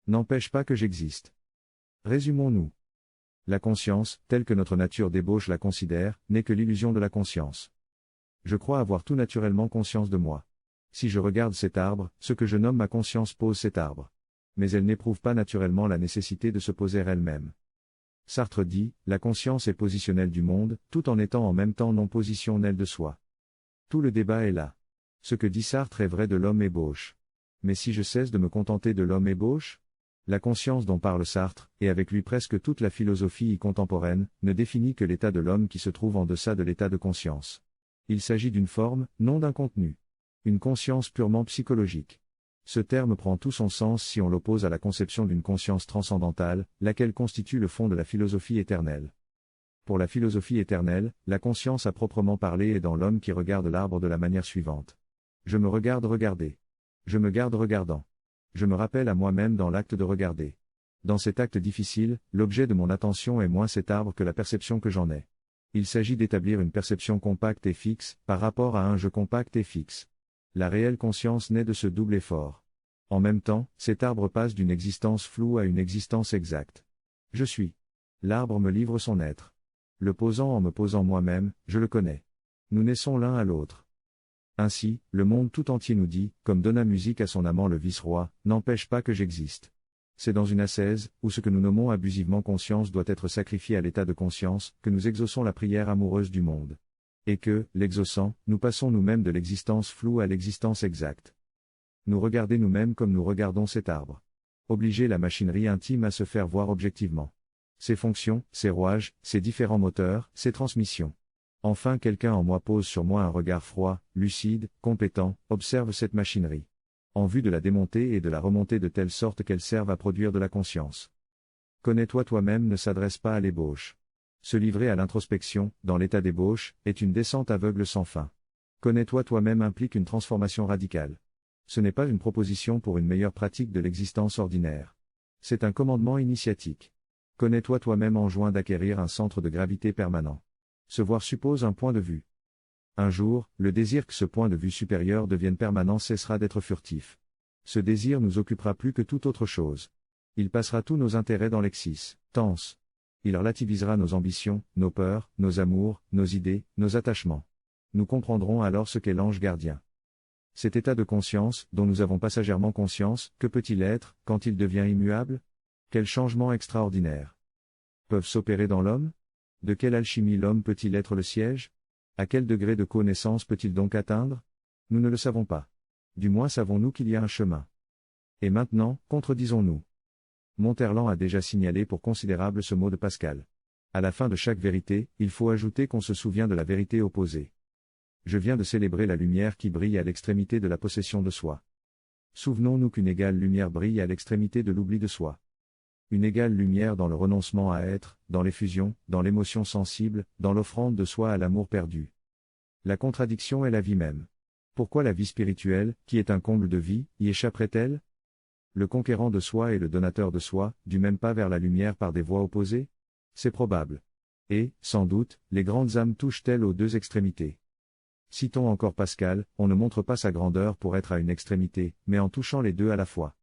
n'empêche pas que j'existe. Résumons-nous. La conscience, telle que notre nature débauche la considère, n'est que l'illusion de la conscience. Je crois avoir tout naturellement conscience de moi. Si je regarde cet arbre, ce que je nomme ma conscience pose cet arbre. Mais elle n'éprouve pas naturellement la nécessité de se poser elle-même. Sartre dit, la conscience est positionnelle du monde, tout en étant en même temps non positionnelle de soi. Tout le débat est là. Ce que dit Sartre est vrai de l'homme ébauche. Mais si je cesse de me contenter de l'homme ébauche? La conscience dont parle Sartre, et avec lui presque toute la philosophie contemporaine, ne définit que l'état de l'homme qui se trouve en deçà de l'état de conscience. Il s'agit d'une forme, non d'un contenu. Une conscience purement psychologique. Ce terme prend tout son sens si on l'oppose à la conception d'une conscience transcendantale, laquelle constitue le fond de la philosophie éternelle. Pour la philosophie éternelle, la conscience à proprement parler est dans l'homme qui regarde l'arbre de la manière suivante. Je me regarde regarder. Je me garde regardant. Je me rappelle à moi-même dans l'acte de regarder. Dans cet acte difficile, l'objet de mon attention est moins cet arbre que la perception que j'en ai. Il s'agit d'établir une perception compacte et fixe, par rapport à un je compact et fixe. La réelle conscience naît de ce double effort. En même temps, cet arbre passe d'une existence floue à une existence exacte. Je suis. L'arbre me livre son être. Le posant en me posant moi-même, je le connais. Nous naissons l'un à l'autre. Ainsi, le monde tout entier nous dit, comme donna musique à son amant le vice-roi, n'empêche pas que j'existe. C'est dans une ascèse, où ce que nous nommons abusivement conscience doit être sacrifié à l'état de conscience, que nous exauçons la prière amoureuse du monde. Et que, l'exaucant, nous passons nous-mêmes de l'existence floue à l'existence exacte. Nous regarder nous-mêmes comme nous regardons cet arbre. Obliger la machinerie intime à se faire voir objectivement. Ses fonctions, ses rouages, ses différents moteurs, ses transmissions. Enfin quelqu'un en moi pose sur moi un regard froid, lucide, compétent, observe cette machinerie. En vue de la démonter et de la remonter de telle sorte qu'elle serve à produire de la conscience. Connais-toi toi-même ne s'adresse pas à l'ébauche. Se livrer à l'introspection, dans l'état d'ébauche, est une descente aveugle sans fin. Connais-toi toi-même implique une transformation radicale. Ce n'est pas une proposition pour une meilleure pratique de l'existence ordinaire. C'est un commandement initiatique. Connais-toi toi-même enjoint d'acquérir un centre de gravité permanent. Se voir suppose un point de vue. Un jour, le désir que ce point de vue supérieur devienne permanent cessera d'être furtif. Ce désir nous occupera plus que toute autre chose. Il passera tous nos intérêts dans l'existence. Il relativisera nos ambitions, nos peurs, nos amours, nos idées, nos attachements. Nous comprendrons alors ce qu'est l'ange gardien. Cet état de conscience, dont nous avons passagèrement conscience, que peut-il être, quand il devient immuable? Quels changements extraordinaires peuvent s'opérer dans l'homme? De quelle alchimie l'homme peut-il être le siège? À quel degré de connaissance peut-il donc atteindre? Nous ne le savons pas. Du moins savons-nous qu'il y a un chemin. Et maintenant, contredisons-nous. Monterland a déjà signalé pour considérable ce mot de Pascal. À la fin de chaque vérité, il faut ajouter qu'on se souvient de la vérité opposée. Je viens de célébrer la lumière qui brille à l'extrémité de la possession de soi. Souvenons-nous qu'une égale lumière brille à l'extrémité de l'oubli de soi. Une égale lumière dans le renoncement à être, dans l'effusion, dans l'émotion sensible, dans l'offrande de soi à l'amour perdu. La contradiction est la vie même. Pourquoi la vie spirituelle, qui est un comble de vie, y échapperait-elle? Le conquérant de soi et le donateur de soi, du même pas vers la lumière par des voies opposées? C'est probable. Et, sans doute, les grandes âmes touchent-elles aux deux extrémités. Citons encore Pascal, on ne montre pas sa grandeur pour être à une extrémité, mais en touchant les deux à la fois.